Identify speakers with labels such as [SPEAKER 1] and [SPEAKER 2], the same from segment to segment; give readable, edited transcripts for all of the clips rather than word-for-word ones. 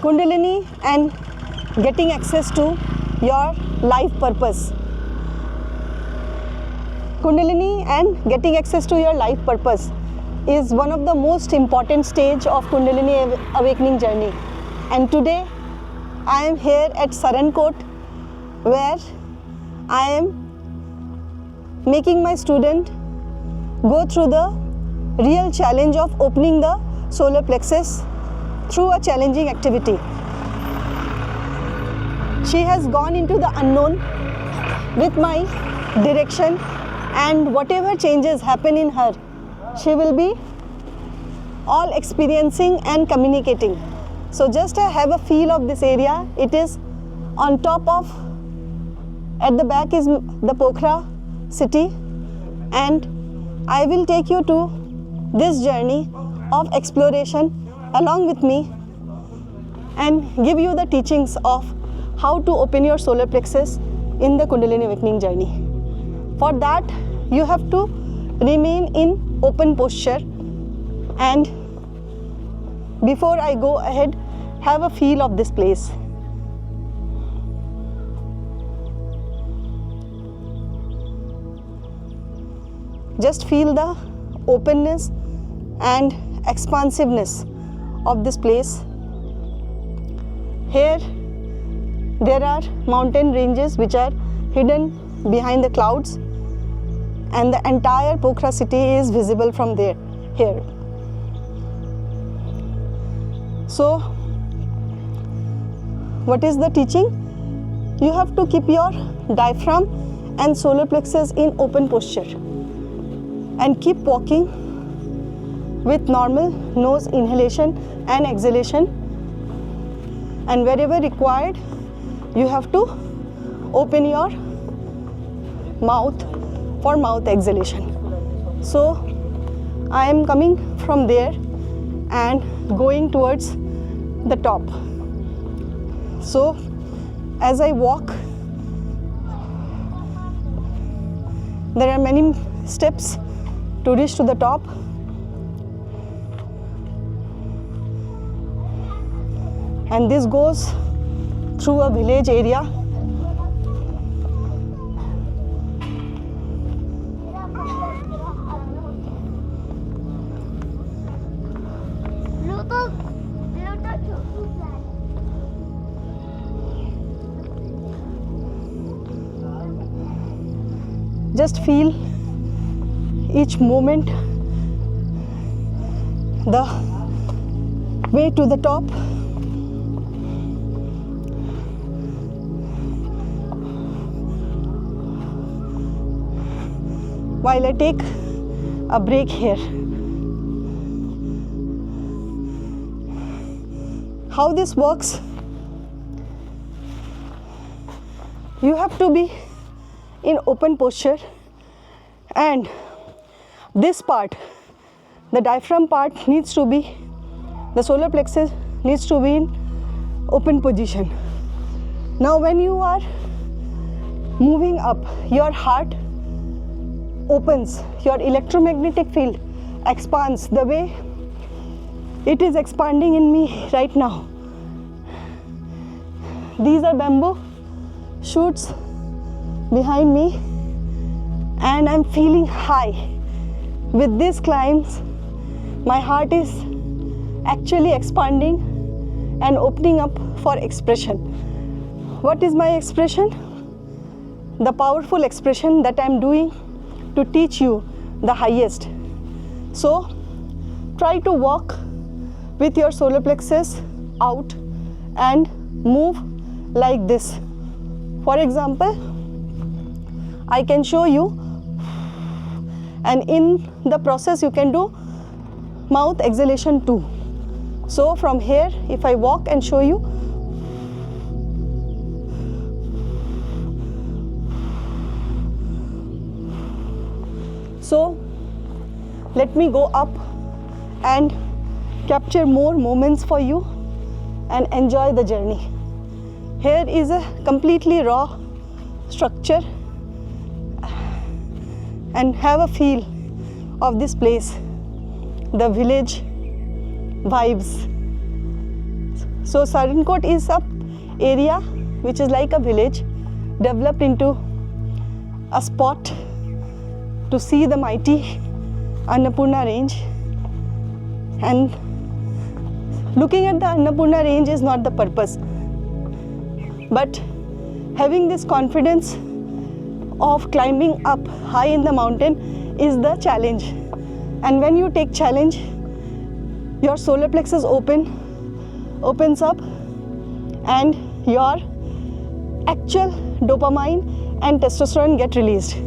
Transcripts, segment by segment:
[SPEAKER 1] Kundalini and getting access to your life purpose. Kundalini and getting access to your life purpose is one of the most important stage of Kundalini Awakening journey. And today I am here at Sarankot, where I am making my student go through the real challenge of opening the solar plexus through a challenging activity. She has gone into the unknown with my direction, and whatever changes happen in her, she will be all experiencing and communicating. So just have a feel of this area. It is on top of, at the back is the Pokhara city, and I will take you to this journey of exploration along with me and give you the teachings of how to open your solar plexus in the Kundalini Awakening journey. For that, you have to remain in open posture, and before I go ahead, have a feel of this place. Just feel the openness and expansiveness of this place. Here there are mountain ranges which are hidden behind the clouds, and the entire Pokhara city is visible from there. Here. So what is the teaching? You have to keep your diaphragm and solar plexus in open posture and keep walking with normal nose inhalation and exhalation, and wherever required you have to open your mouth for mouth exhalation. So I am coming from there and going towards the top. So as I walk, there are many steps to reach to the top. And this goes through a village area. Just feel each moment, the way to the top. While I take a break here. How this works? You have to be in open posture, and this part, the diaphragm part, needs to be, the solar plexus needs to be in open position. Now when you are moving up, your heart opens, your electromagnetic field expands the way it is expanding in me right now. These are bamboo shoots behind me, and I'm feeling high. With these climbs, my heart is actually expanding and opening up for expression. What is my expression? The powerful expression that I'm doing to teach you the highest. So try to walk with your solar plexus out and move like this. For example, I can show you, and in the process you can do mouth exhalation too. So from here, if I walk and show you, so let me go up and capture more moments for you and enjoy the journey. Here is a completely raw structure, and have a feel of this place, the village vibes. So Sarankot is a area which is like a village developed into a spot to see the mighty Annapurna range. And looking at the Annapurna range is not the purpose, but having this confidence of climbing up high in the mountain is the challenge. And when you take challenge, your solar plexus opens up, and your actual dopamine and testosterone get released.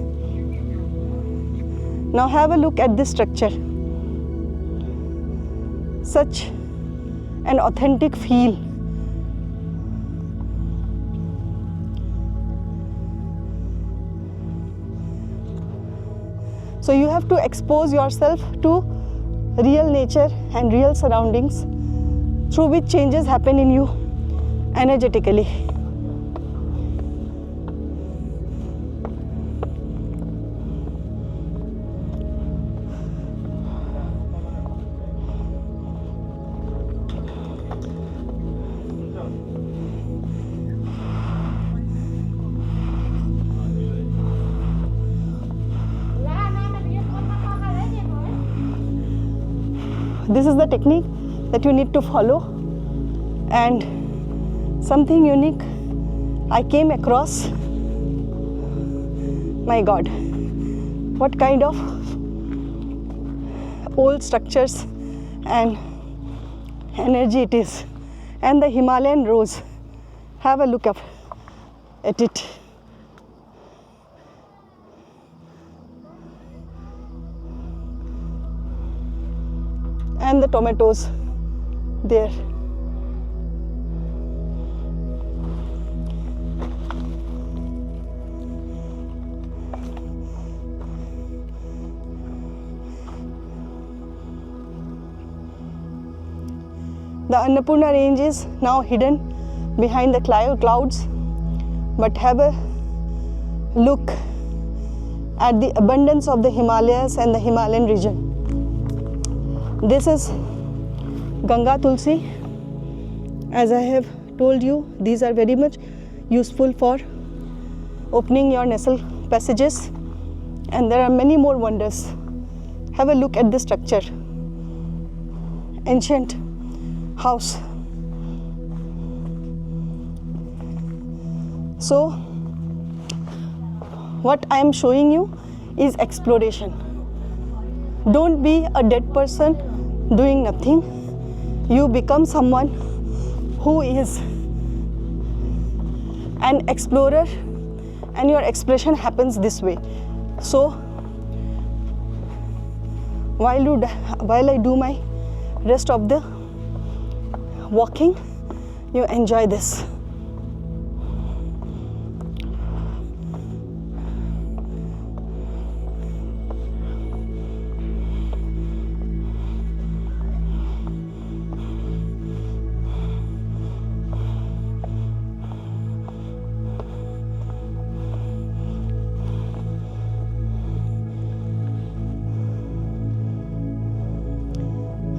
[SPEAKER 1] Now have a look at this structure. Such an authentic feel. So you have to expose yourself to real nature and real surroundings through which changes happen in you energetically. This is the technique that you need to follow, and something unique I came across. My God, what kind of old structures and energy it is. And the Himalayan rose, have a look at it. And the tomatoes there. The Annapurna range is now hidden behind the clouds, but have a look at the abundance of the Himalayas and the Himalayan region. This is Ganga Tulsi. As I have told you, these are very much useful for opening your nasal passages, and there are many more wonders. Have a look at this structure. Ancient house. So what I am showing you is exploration. Don't be a dead person doing nothing. You become someone who is an explorer, and your expression happens this way. So while I do my rest of the walking, you enjoy this.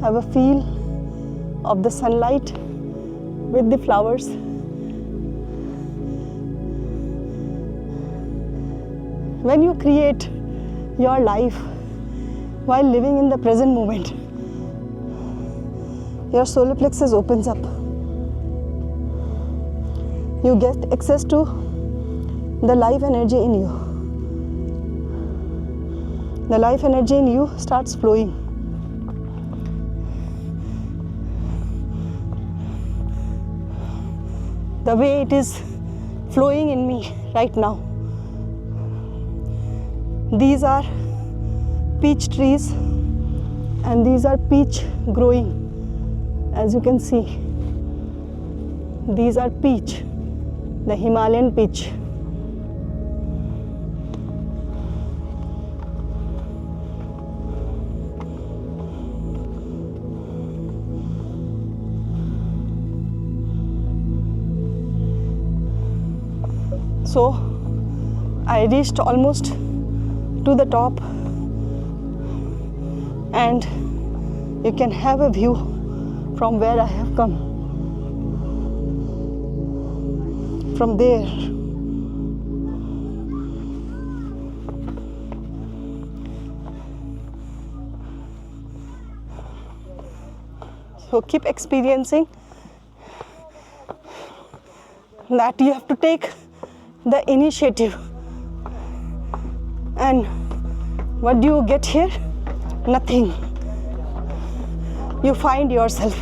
[SPEAKER 1] Have a feel of the sunlight with the flowers. When you create your life while living in the present moment, your solar plexus opens up. You get access to the life energy in you. The life energy in you starts flowing. The way it is flowing in me right now. These are peach trees, and these are peach growing. As you can see, these are peach, the Himalayan peach. So I reached almost to the top, and you can have a view from where I have come. from there. So keep experiencing that you have to take the initiative. And what do you get here? Nothing. You find yourself.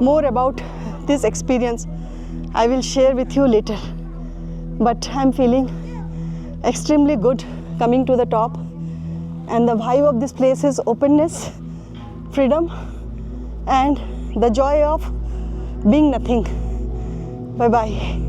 [SPEAKER 1] More about this experience I will share with you later, but I'm feeling extremely good coming to the top, and the vibe of this place is openness, freedom, and the joy of being nothing. Bye bye.